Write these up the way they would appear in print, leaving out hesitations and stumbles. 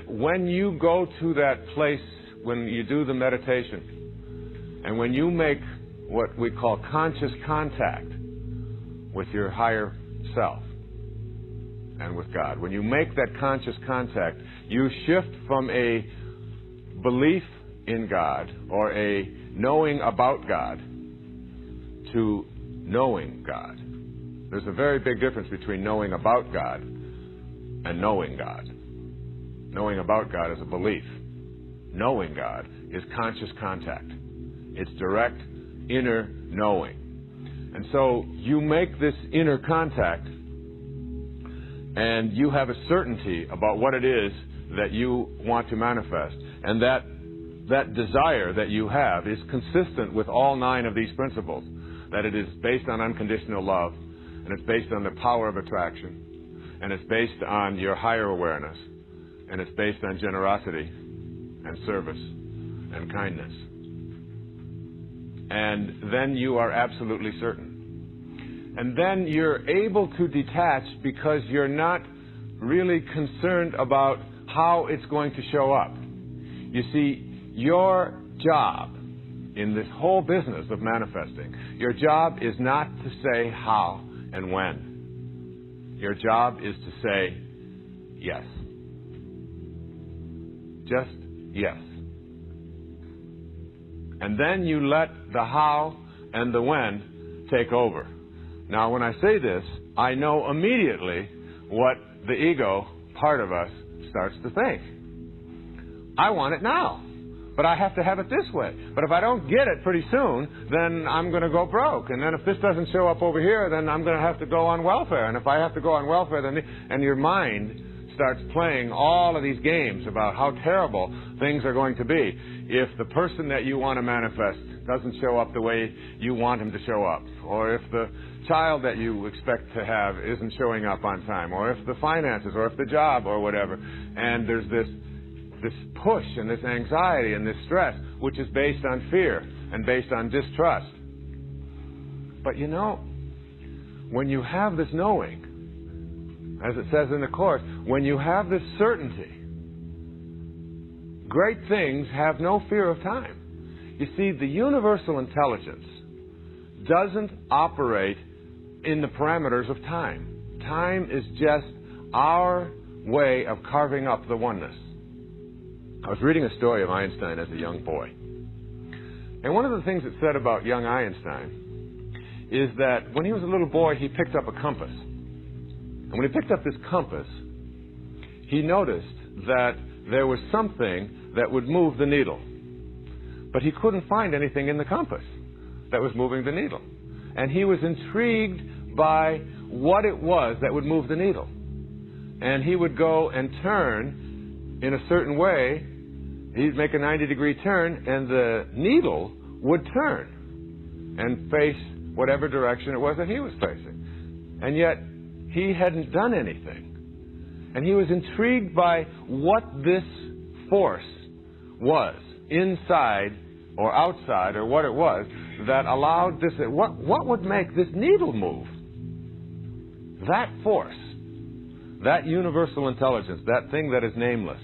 When you go to that place, when you do the meditation, and when you make what we call conscious contact with your higher self and with God, when you make that conscious contact, you shift from a belief in God or a knowing about God to knowing God. There's a very big difference between knowing about God and knowing God. Knowing about God is a belief. Knowing God is conscious contact. It's direct inner knowing. And so you make this inner contact and you have a certainty about what it is that you want to manifest. And that desire that you have is consistent with all 9 of these principles. That it is based on unconditional love, and it's based on the power of attraction, and it's based on your higher awareness, and it's based on generosity and service and kindness. And then you are absolutely certain. And then you're able to detach because you're not really concerned about how it's going to show up. You see, your job in this whole business of manifesting, your job is not to say how and when. Your job is to say yes. Just yes. And then you let the how and the when take over. Now, when I say this, I know immediately what the ego part of us starts to think. I want it now, but I have to have it this way. But if I don't get it pretty soon, then I'm going to go broke. And then if this doesn't show up over here, then I'm going to have to go on welfare. And if I have to go on welfare, then and your mind starts playing all of these games about how terrible things are going to be if the person that you want to manifest doesn't show up the way you want him to show up, or if the child that you expect to have isn't showing up on time, or if the finances, or if the job, or whatever. And there's this push and this anxiety and this stress, which is based on fear and based on distrust. But you know, when you have this knowing, as it says in the Course, when you have this certainty, great things have no fear of time. You see, the universal intelligence doesn't operate in the parameters of time. Time is just our way of carving up the oneness. I was reading a story of Einstein as a young boy. And one of the things it said about young Einstein is that when he was a little boy, he picked up a compass. And when he picked up this compass, he noticed that there was something that would move the needle. But he couldn't find anything in the compass that was moving the needle. And he was intrigued by what it was that would move the needle. And he would go and turn in a certain way. He'd make a 90-degree turn, and the needle would turn and face whatever direction it was that he was facing. And yet, he hadn't done anything. And he was intrigued by what this force was, inside or outside, or what it was, that allowed this, what would make this needle move? That force, that universal intelligence, that thing that is nameless,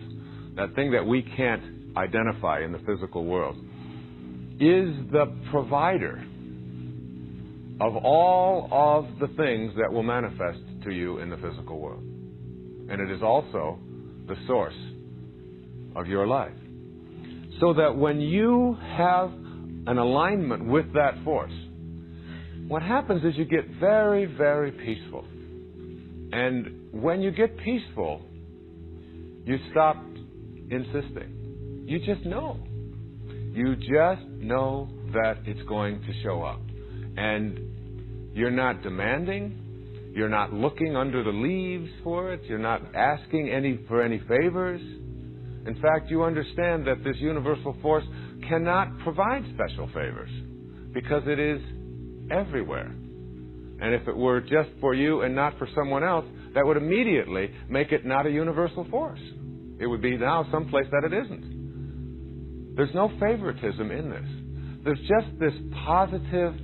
that thing that we can't identify in the physical world, is the provider of all of the things that will manifest to you in the physical world. And it is also the source of your life. So that when you have an alignment with that force, what happens is you get very, very peaceful. And when you get peaceful, you stop insisting. You just know. You just know that it's going to show up. And you're not demanding. You're not looking under the leaves for it. You're not asking for any favors. In fact, you understand that this universal force cannot provide special favors because it is everywhere. And if it were just for you and not for someone else, that would immediately make it not a universal force. It would be now someplace that it isn't. There's no favoritism in this. There's just this positive,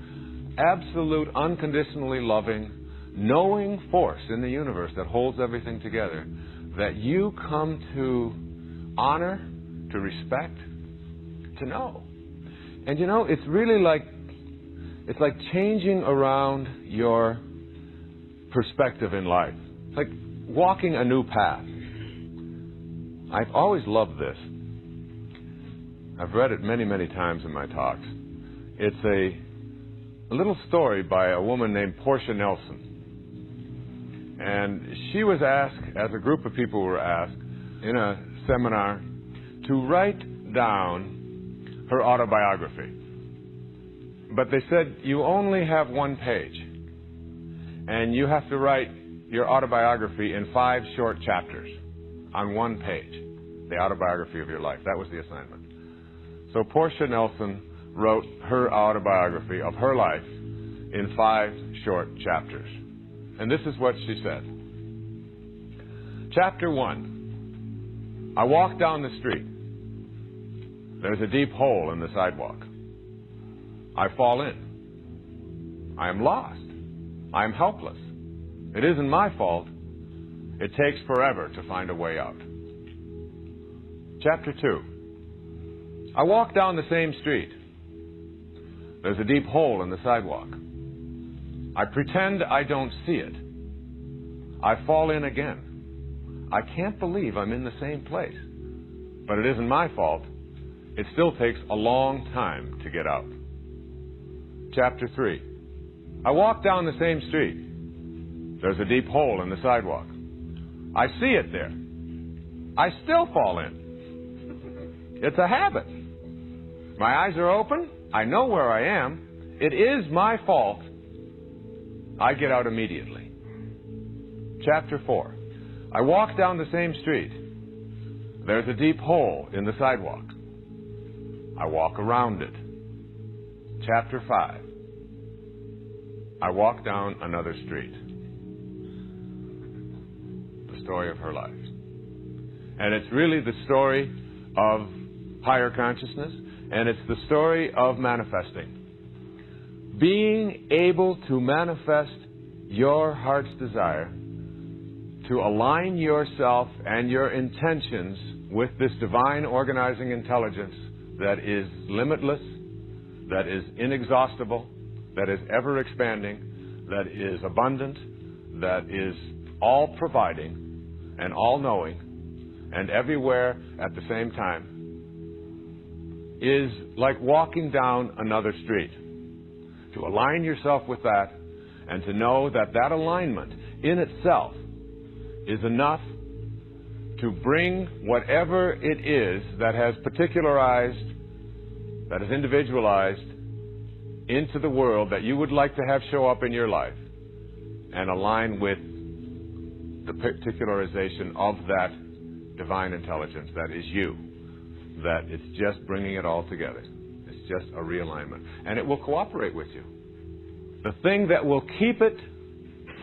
absolute, unconditionally loving, knowing force in the universe that holds everything together that you come to honor, to respect, to know. And you know, it's really like changing around your perspective in life. It's like walking a new path. I've always loved this. I've read it many, many times in my talks. It's a little story by a woman named Portia Nelson. And she was asked, as a group of people were asked in a seminar, to write down her autobiography. But they said, you only have one page. And you have to write your autobiography in 5 short chapters on one page. The autobiography of your life. That was the assignment. So Portia Nelson wrote her autobiography of her life in 5 short chapters. And this is what she said. Chapter 1. I walk down the street. There's a deep hole in the sidewalk. I fall in. I am lost. I am helpless. It isn't my fault. It takes forever to find a way out. Chapter 2. I walk down the same street. There's a deep hole in the sidewalk. I pretend I don't see it. I fall in again. I can't believe I'm in the same place. But it isn't my fault. It still takes a long time to get out. Chapter 3. I walk down the same street. There's a deep hole in the sidewalk. I see it there. I still fall in. It's a habit. My eyes are open. I know where I am. It is my fault. I get out immediately. Chapter 4. I walk down the same street. There's a deep hole in the sidewalk. I walk around it. Chapter 5. I walk down another street. The story of her life. And it's really the story of higher consciousness, and it's the story of manifesting. Being able to manifest your heart's desire, to align yourself and your intentions with this divine organizing intelligence that is limitless, that is inexhaustible, that is ever expanding, that is abundant, that is all providing and all knowing and everywhere at the same time, is like walking down another street. To align yourself with that and to know that that alignment in itself is enough to bring whatever it is that has particularized, that is individualized into the world that you would like to have show up in your life and align with the particularization of that divine intelligence that is you, that it's just bringing it all together. It's just a realignment. And it will cooperate with you. The thing that will keep it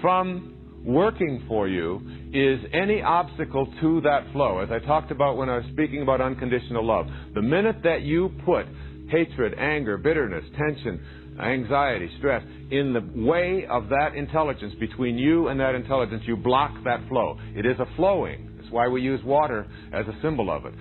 from working for you is any obstacle to that flow. As I talked about when I was speaking about unconditional love, the minute that you put hatred, anger, bitterness, tension, anxiety, stress in the way of that intelligence, between you and that intelligence, you block that flow. It is a flowing. That's why we use water as a symbol of it.